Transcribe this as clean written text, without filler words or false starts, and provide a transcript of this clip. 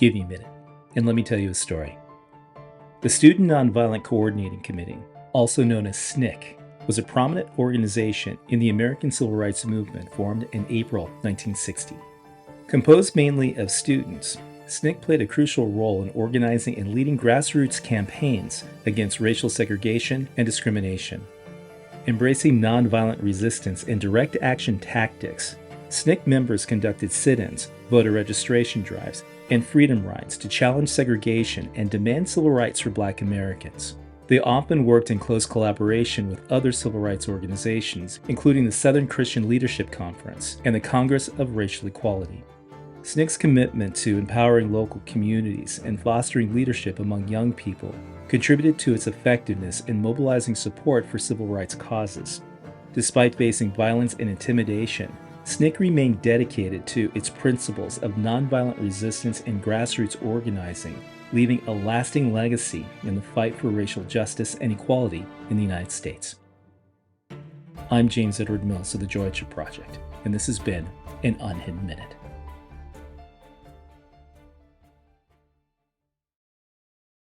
Give me a minute, and let me tell you a story. The Student Nonviolent Coordinating Committee, also known as SNCC, was a prominent organization in the American Civil Rights Movement formed in April 1960. Composed mainly of students, SNCC played a crucial role in organizing and leading grassroots campaigns against racial segregation and discrimination. Embracing nonviolent resistance and direct action tactics, SNCC members conducted sit-ins, voter registration drives, and freedom rides to challenge segregation and demand civil rights for Black Americans. They often worked in close collaboration with other civil rights organizations, including the Southern Christian Leadership Conference and the Congress of Racial Equality. SNCC's commitment to empowering local communities and fostering leadership among young people contributed to its effectiveness in mobilizing support for civil rights causes. Despite facing violence and intimidation, SNCC remained dedicated to its principles of nonviolent resistance and grassroots organizing, leaving a lasting legacy in the fight for racial justice and equality in the United States. I'm James Edward Mills of the Georgia Project, and this has been an Unhidden Minute.